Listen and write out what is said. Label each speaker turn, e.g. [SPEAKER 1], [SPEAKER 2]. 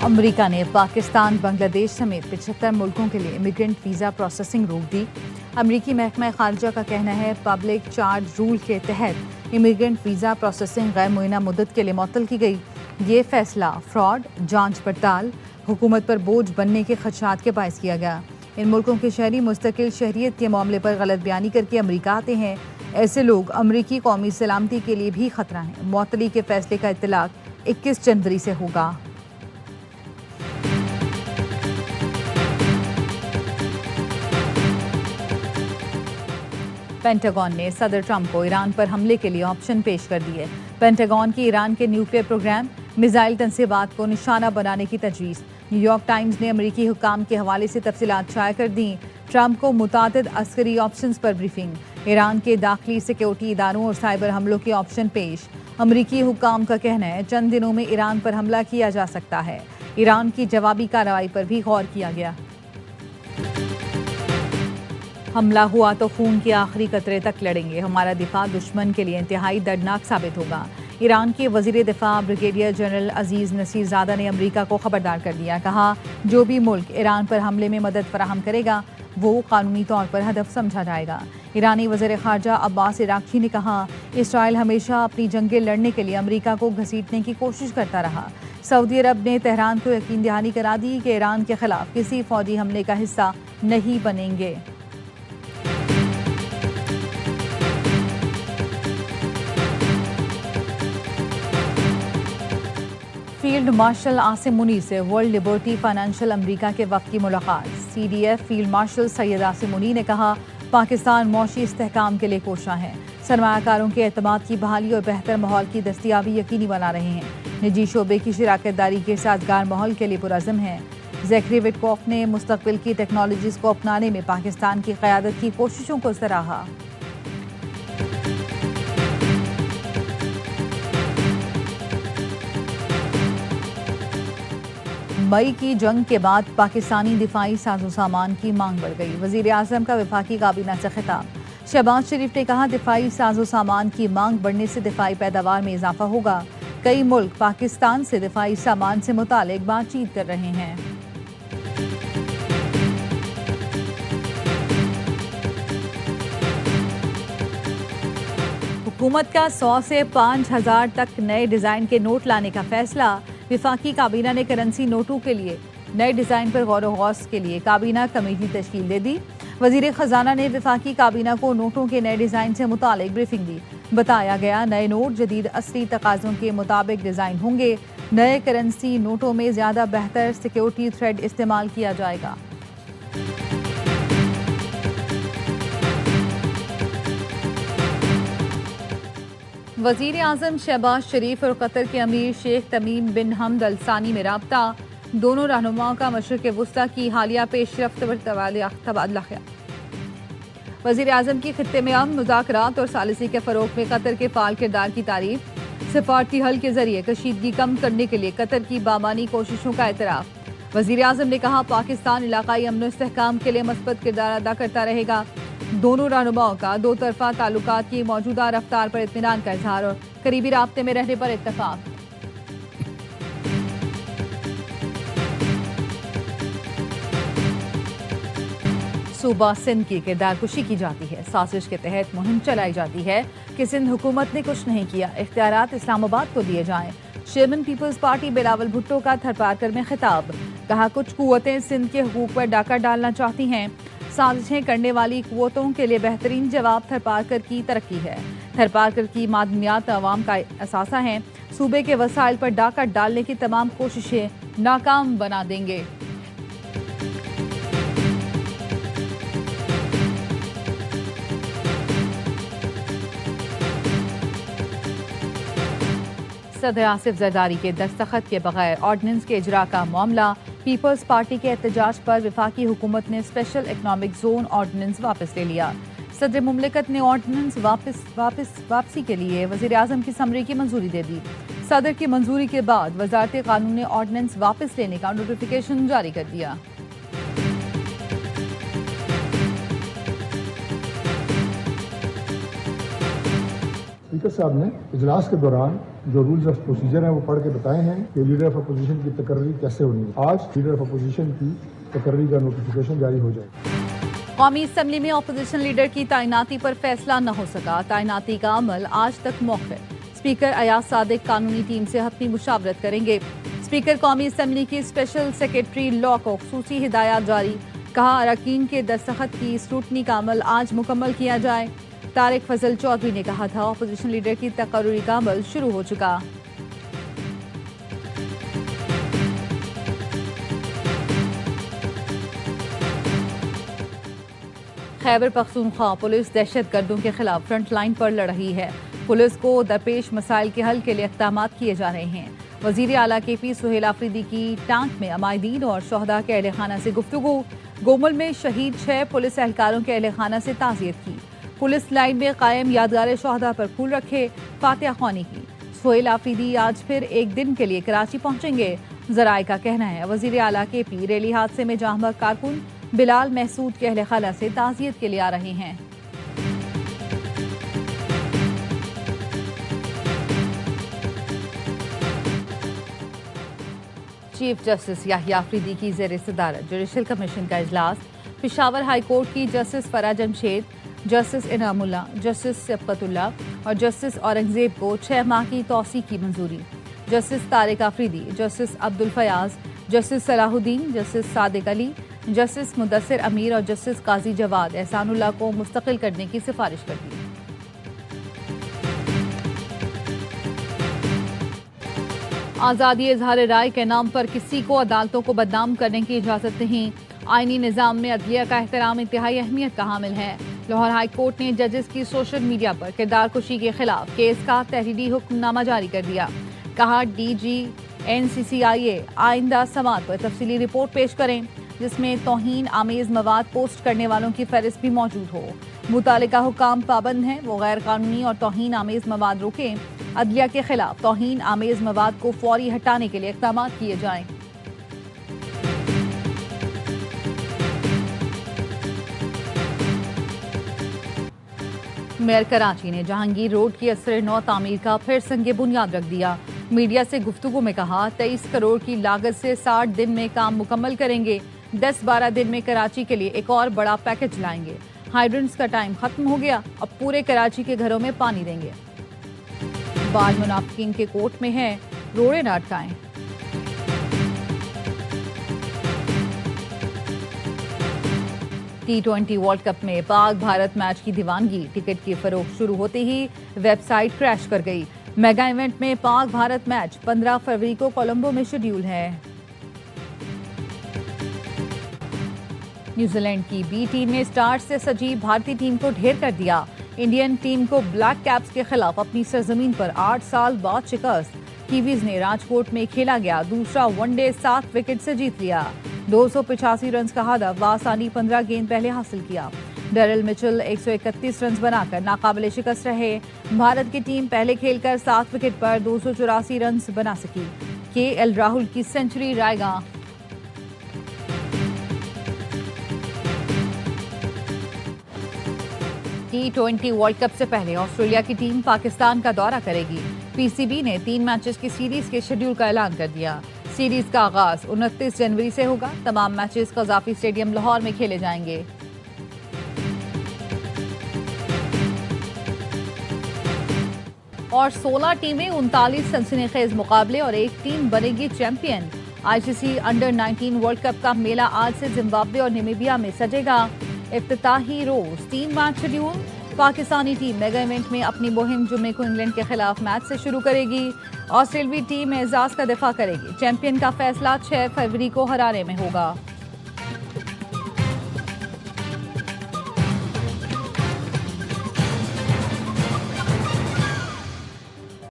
[SPEAKER 1] America ने पाकिस्तान, बांग्लादेश समेत 75 मुल्कों के लिए इमिग्रेंट वीज़ा प्रोसेसिंग रोक दी। अमेरिकी महकमा खारजा का कहना है पब्लिक चार्ज रूल के तहत इमिग्रेंट वीज़ा प्रोसेसिंग गैर मुअय्यना मुद्दत के लिए मुअत्तल की गई। ये फैसला फ्रॉड, जांच पड़ताल, हुकूमत पर बोझ बनने के खदशात के बायस किया गया। इन मुल्कों के शहरी मुस्तकिल शहरियत के मामले पर गलत बयानी करके अमेरिका आते हैं। ऐसे लोग अमरीकी कौमी सलामती के लिए भी खतरा हैं। मुअत्तली के फैसले का इत्तलाक 21 जनवरी से होगा। पेंटागन ने सदर ट्रंप को ईरान पर हमले के लिए ऑप्शन पेश कर दिए। पेंटागन की ईरान के न्यूक्लियर प्रोग्राम, मिसाइल तनसीबात को निशाना बनाने की तजवीज़। न्यूयॉर्क टाइम्स ने अमरीकी हुक्काम के हवाले से तफसीलात शाया कर दी। ट्रंप को मुतादिद अस्करी ऑप्शंस पर ब्रीफिंग। ईरान के दाखिली सिक्योरिटी इदारों और साइबर हमलों के ऑप्शन पेश। अमरीकी हुक्काम का कहना है चंद दिनों में ईरान पर हमला किया जा सकता है। ईरान की जवाबी कार्रवाई पर भी गौर किया गया। हमला हुआ तो खून के आखिरी कतरे तक लड़ेंगे। हमारा दिफा दुश्मन के लिए इंतहाई दर्दनाक साबित होगा। ईरान के वजीर दिफा ब्रिगेडियर जनरल अजीज नसीरजादा ने अमेरिका को खबरदार कर दिया। कहा जो भी मुल्क ईरान पर हमले में मदद फराहम करेगा वो कानूनी तौर पर हदफ समझा जाएगा। ईरानी वज़ीर ख़ारजा अब्बास इराक़ची ने कहा इसराइल हमेशा अपनी जंगें लड़ने के लिए अमेरिका को घसीटने की कोशिश करता रहा। सऊदी अरब ने तेहरान को यकीन दहानी करा दी कि ईरान के खिलाफ किसी फौजी हमले का हिस्सा नहीं बनेंगे। फील्ड मार्शल आसिम मुनीर से वर्ल्ड लिबर्टी फाइनेंशियल अमेरिका के वक्त की मुलाकात। CDF field marshal Syed Asim Munir ने कहा पाकिस्तान मौशी इस्तेहकाम के लिए कोशा है। सरमायाकारों के एतमाद की बहाली और बेहतर माहौल की दस्तियाबी यकीनी बना रहे हैं। निजी शोबे की शराकतदारी के साजगार माहौल के लिए पुरज़म है। ज़ैकरी विटकॉफ ने मुस्तक़बिल की टेक्नोलॉजीज़ को अपनाने में पाकिस्तान की क़यादत की कोशिशों को सराहा। मई की जंग के बाद पाकिस्तानी दिफाई साजो सामान की मांग बढ़ गई। वज़ीर आज़म का वफाकी काबीना से खिताब। शहबाज शरीफ ने कहा दिफाई साजो सामान की मांग बढ़ने से दिफाई पैदावार में इजाफा होगा। कई मुल्क पाकिस्तान से दिफाई सामान से मुतालिक बातचीत कर रहे हैं। हुकूमत का 100 से 5000 तक नए डिज़ाइन के नोट लाने का फैसला। विफाकी काबीना ने करेंसी नोटों के लिए नए डिज़ाइन पर गौर गौस के लिए काबीना कमेटी तश्कील दे दी। वज़ीर ख़जाना ने विफाकी काबीना को नोटों के नए डिज़ाइन से मुतालिक ब्रीफिंग दी। बताया गया नए नोट जदीद असली तकाज़ों के मुताबिक डिज़ाइन होंगे। नए करेंसी नोटों में ज़्यादा बेहतर सिक्योरिटी थ्रेड इस्तेमाल किया जाएगा। वज़ीर आज़म शहबाज शरीफ और कतर के अमीर शेख तमीम बिन हमद अल सानी में राब्ता। दोनों रहनुमाओं का मशरिक़ वुस्ता की हालिया पेशरफ्त पर तबादला ख्याल। वज़ीर आज़म की खित्ते में अमन, मुज़ाकरात और सालिसी के फ़रोग़ में कतर के फ़ाल किरदार की तारीफ। सिफारती हल के ज़रिए कशीदगी कम करने के लिए कतर की बामानी कोशिशों का एतराफ़। वज़ीर आज़म ने कहा पाकिस्तान इलाक़ाई अमन इस्तेहकाम के लिए मस्बत किरदार अदा करता रहेगा। दोनों रहनुमाओं का दो तरफ़ा ताल्लुकात की मौजूदा रफ्तार पर इत्मीनान का इजहार और करीबी राब्ते में रहने पर इत्तफ़ाक़। सूबा सिंध की किरदारकुशी की जाती है। साजिश के तहत मुहिम चलाई जाती है कि सिंध हुकूमत ने कुछ नहीं किया, इख्तियारात इस्लामाबाद को दिए जाएं। चेयरमैन पीपल्स पार्टी बिलावल भुट्टो का थरपारकर में खिताब। कहा कुछ कुव्वतें सिंध के हुकूक पर डाका डालना चाहती हैं। साजिशें करने वाली कुव्वतों के लिए बेहतरीन जवाब थरपारकर की तरक्की है। थरपारकर की मादनियात अवाम का असासा है। सूबे के वसाइल पर डाका डालने की तमाम कोशिशें नाकाम बना देंगे। सदर आसिफ जरदारी के दस्तखत के बगैर ऑर्डिनेंस के इजरा का मामला। पीपल्स पार्टी के एहतजाज पर विफाकी हुकूमत ने स्पेशल इकनॉमिक जोन ऑर्डिनेंस वापस ले लिया। सदर मुमलिकत ने ऑर्डिनेंस वापसी के लिए वज़ीर आज़म की समरी की मंजूरी दे दी। सदर की मंजूरी के बाद वज़ारत कानून ने ऑर्डिनेंस वापस लेने का नोटिफिकेशन जारी कर दिया।
[SPEAKER 2] स्पीकर साहब ने इजलास के दौरान जो रूल्स ऑफ प्रोसीजर हैं वो पढ़ के बताए हैं कि लीडर ऑफ अपोजिशन की तकर्री कैसे होनी है। आज लीडर ऑफ अपोजिशन की तकर्री का नोटिफिकेशन जारी हो जाएगा।
[SPEAKER 1] कौमी असम्बली में अपोजिशन लीडर की तैनाती पर फैसला न हो सका। तैनाती का अमल आज तक मौखर। स्पीकर अयाज सादिक कानूनी टीम से हतमी मुशावरत करेंगे। स्पीकर कौमी असम्बली की स्पेशल सेक्रेटरी लॉ को खुसूसी हिदायत जारी। कहा अरकान के दस्तखत की स्क्रूटनी का अमल आज मुकम्मल किया जाए। तारिक फजल चौधरी ने कहा था अपोजिशन लीडर की तकर्री का अमल शुरू हो चुका। खैबर पख्तूनख्वा पुलिस दहशत गर्दों के खिलाफ फ्रंट लाइन पर लड़ रही है। पुलिस को दरपेश मसाइल के हल के लिए इक़दाम किए जा रहे हैं। वज़ीर आला KP सुहेल आफरीदी की टांक में अमायदीन और शहदा के अहले खाना से गुफ्तगू। गोमल में शहीद 6 पुलिस एहलकारों के अहले खाना से ताज़ियत की। पुलिस लाइन में कायम यादगार शहदा पर फूल रखे, फातिहा ख्वानी की। सुहेल आफरीदी आज फिर एक दिन के लिए कराची पहुंचेंगे। जराए का कहना है वज़ीर आला KP रेली हादसे में जाहबग कारकुन बिलाल महसूद के अहले खाना से ताज़ियत के लिए आ रहे हैं। चीफ जस्टिस याहिया आफरीदी की ज़ेर सदारत जुडिशल कमीशन का इजलास। पेशावर हाई कोर्ट की जस्टिस फरा जमशेद, जस्टिस इनामुल्ला, जस्टिस सबकतुल्ला और जस्टिस औरंगजेब को 6 माह की तौसी की मंजूरी। Justice Tariq Afridi, justice Abdul Fayyaz, justice Salahuddin, justice Sadiq Ali, justice Mudassir Amir और जस्टिस काजी जवाद एहसानुल्लाह को मुस्तकिल करने की सिफारिश कर दी। आज़ादी इजहार राय के नाम पर किसी को अदालतों को बदनाम करने की इजाज़त नहीं। आईनी निज़ाम में अदलिया का एहतराम इंतहाई अहमियत का हामिल है। लाहौर हाई कोर्ट ने जजेस की सोशल मीडिया पर किरदार कुशी के खिलाफ केस का तहरीरी हुक्मनामा जारी कर दिया। कहा DG NCCIA आइंदा समात पर तफसीली रिपोर्ट पेश करें जिसमें तौहीन आमेज मवाद पोस्ट करने वालों की फहरिस्त भी मौजूद हो। मुतालिका हुकाम पाबंद हैं, वो गैर कानूनी और तौहीन आमेज मवाद रोकें। अदलिया के खिलाफ तौहीन आमेज मवाद को फौरी हटाने के लिए इक़दाम किए जाएं। मेयर कराची ने जहांगीर रोड की असर नौ तामीर का फिर संगे बुनियाद रख दिया। मीडिया से गुफ्तगू में कहा 23 करोड़ की लागत से 60 दिन में काम मुकम्मल करेंगे। 10-12 दिन में कराची के लिए एक और बड़ा पैकेज लाएंगे। हाइड्रेंट्स का टाइम खत्म हो गया, अब पूरे कराची के घरों में पानी देंगे। बाल मुनाफिकीन के कोर्ट में है, रोड़े न अटकाएं। T20 वर्ल्ड कप में पाक भारत मैच की दीवानगी। टिकट की फरोख्त शुरू होते ही वेबसाइट क्रैश कर गई। मेगा इवेंट में पाक भारत मैच 15 फरवरी को कोलंबो में शेड्यूल है। न्यूजीलैंड की B टीम ने स्टार्स से सजी भारतीय टीम को ढेर कर दिया। इंडियन टीम को ब्लैक कैप्स के खिलाफ अपनी सरजमीन पर 8 साल बाद शिकस्त। कीवीज ने राजकोट में खेला गया दूसरा वनडे 7 विकेट से जीत लिया। 285 रन का हदफ बासानी 15 गेंद पहले हासिल किया। डेरिल मिचेल 131 रन बनाकर नाकाबिले शिकस्त रहे। भारत की टीम पहले खेलकर 7 विकेट पर 284 रन बना सकी। KL राहुल की सेंचुरी रायगा। T20 वर्ल्ड कप से पहले ऑस्ट्रेलिया की टीम पाकिस्तान का दौरा करेगी। PCB ने 3 मैचेस की सीरीज के शेड्यूल का ऐलान कर दिया। सीरीज का आगाज 29 जनवरी से होगा। तमाम मैचेस कज़ाफी स्टेडियम लाहौर में खेले जाएंगे। और 16 टीमें 39 सनसनीखेज मुकाबले और एक टीम बनेगी champion. ICC under 19 world cup का मेला आज से जिम्बाब्वे और नामीबिया में सजेगा। इफ्तिताही रोज 3 match schedule. Pakistani team mega event में अपनी मुहिम जुम्मे को इंग्लैंड के खिलाफ मैच से शुरू करेगी। ऑस्ट्रेलियावी टीम एजाज का दिफा करेगी। चैंपियन का फैसला 6 फरवरी को हरारे में होगा।